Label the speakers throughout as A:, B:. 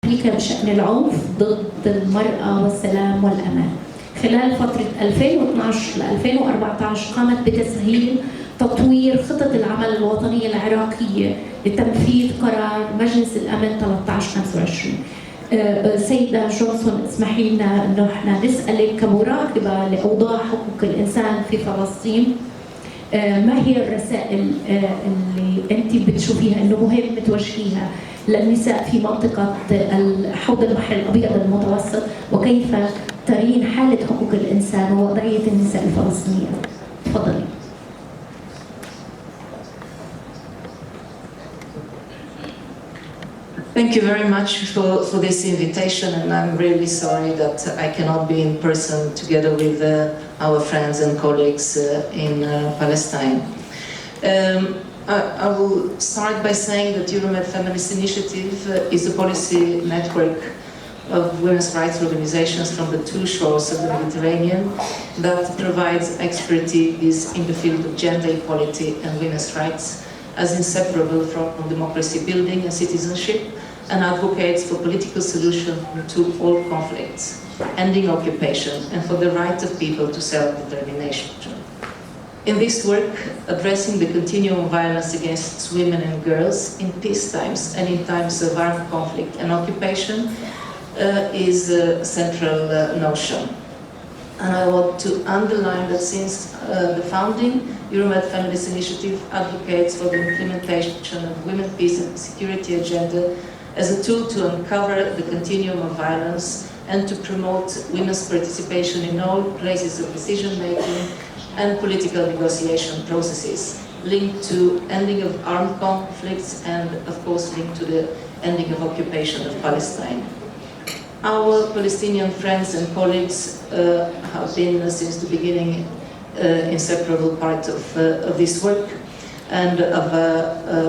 A: بشأن العنف ضد المرأة والسلام والأمان. خلال فترة 2012 ل 2014 قامت بتسهيل تطوير خطط العمل الوطنية العراقية لتنفيذ قرار مجلس الأمن 1325. سيدة جونسون، اسمحي لنا انه احنا نسألك كمراقبة لأوضاع حقوق الإنسان في فلسطين، ما هي الرسائل اللي انت بتشوفيها انه مهم توجهيها للنساء في منطقة حوض البحر الأبيض المتوسط، وكيف ترين حالة حقوق الإنسان ووضعية النساء الفلسطينية؟ تفضلي.
B: Thank you very much for this invitation, and I'm really sorry that I cannot be in person together with our friends and colleagues in Palestine. I will start by saying that Euromed Feminist Initiative is a policy network of women's rights organizations from the two shores of the Mediterranean that provides expertise in the field of gender equality and women's rights as inseparable from democracy building and citizenship, and advocates for political solutions to all conflicts, ending occupation, and for the right of people to self-determination. In this work, addressing the continuum of violence against women and girls in peace times and in times of armed conflict and occupation is a central notion. And I want to underline that since the founding, Euromed Feminist Initiative advocates for the implementation of women, peace and security agenda as a tool to uncover the continuum of violence and to promote women's participation in all places of decision-making and political negotiation processes, linked to ending of armed conflicts and, of course, linked to the ending of occupation of Palestine. Our Palestinian friends and colleagues have been, since the beginning, inseparable part of this work, and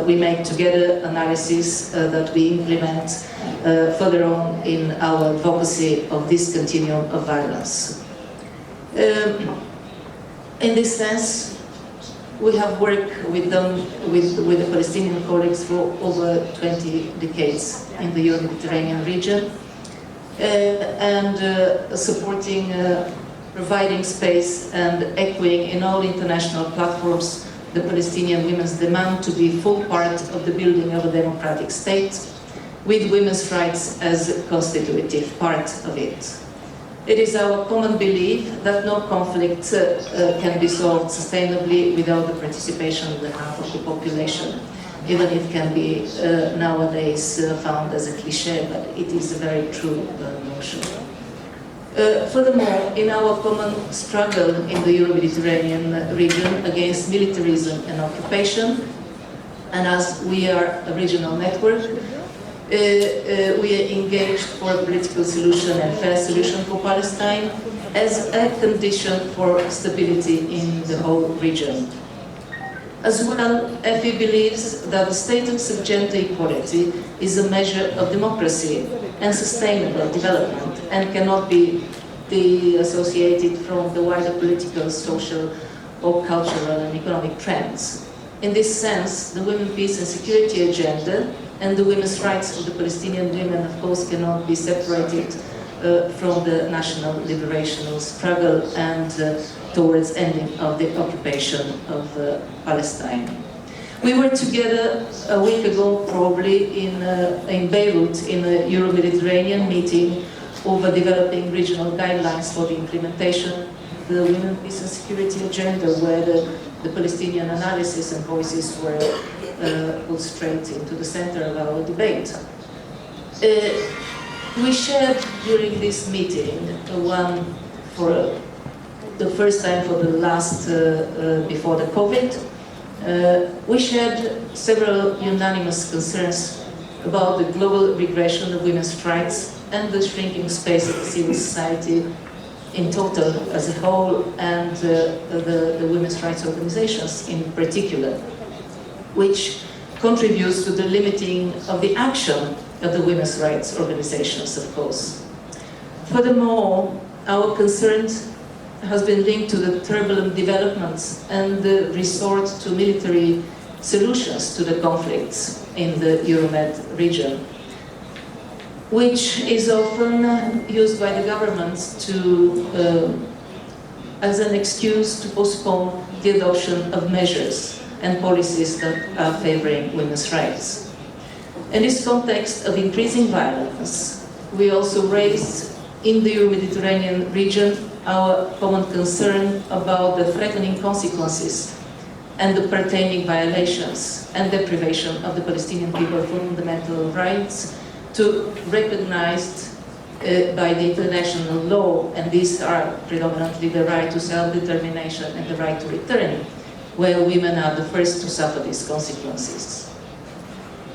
B: we make together analysis that we implement further on in our advocacy of this continuum of violence. In this sense, we have worked with the Palestinian colleagues for over 20 decades in the Euro-Mediterranean region, and supporting, providing space and echoing in all international platforms the Palestinian women's demand to be full part of the building of a democratic state, with women's rights as a constitutive part of it. It is our common belief that no conflict can be solved sustainably without the participation of the half of the population, even if it can be nowadays found as a cliché, but it is a very true notion. Furthermore, in our common struggle in the Euro-Mediterranean region against militarism and occupation, and as we are a regional network, we are engaged for a political solution and fair solution for Palestine as a condition for stability in the whole region. As well, EFI believes that the status of gender equality is a measure of democracy and sustainable development and cannot be dissociated from the wider political, social, or cultural and economic trends. In this sense, the women, peace and security agenda and the women's rights of the Palestinian women, of course, cannot be separated from the national liberational struggle and towards ending of the occupation of Palestine. We were together a week ago, probably, in Beirut, in a Euro-Mediterranean meeting over developing regional guidelines for the implementation of the women, peace and security agenda, where the Palestinian analysis and voices were put straight into the center of our debate. We shared during this meeting, for the first time for the last, before the COVID, we shared several unanimous concerns about the global regression of women's rights and the shrinking space of civil society in total as a whole, and the women's rights organizations in particular, which contributes to the limiting of the action of the women's rights organizations, of course. Furthermore, our concern has been linked to the turbulent developments and the resort to military solutions to the conflicts in the Euromed region. which is often used by the government as an excuse to postpone the adoption of measures and policies that are favoring women's rights. In this context of increasing violence, we also raised in the Euro-Mediterranean region our common concern about the threatening consequences and the pertaining violations and deprivation of the Palestinian people's fundamental rights to recognized by the international law, and these are predominantly the right to self-determination and the right to return, where women are the first to suffer these consequences.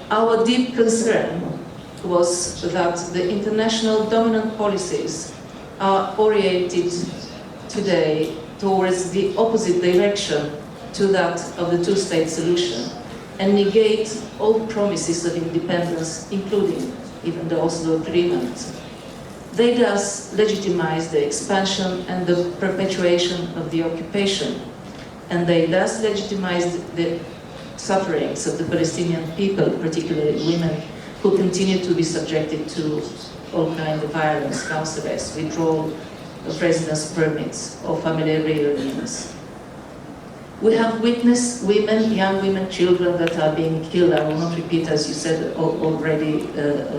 B: Our deep concern was that the international dominant policies are oriented today towards the opposite direction to that of the two-state solution and negate all promises of independence, including even the Oslo Agreement. They thus legitimize the expansion and the perpetuation of the occupation, and they thus legitimize the sufferings of the Palestinian people, particularly women, who continue to be subjected to all kinds of violence, house arrest, withdrawal of residence permits, or family reunions. We have witnessed women, young women, children that are being killed. I will not repeat, as you said already,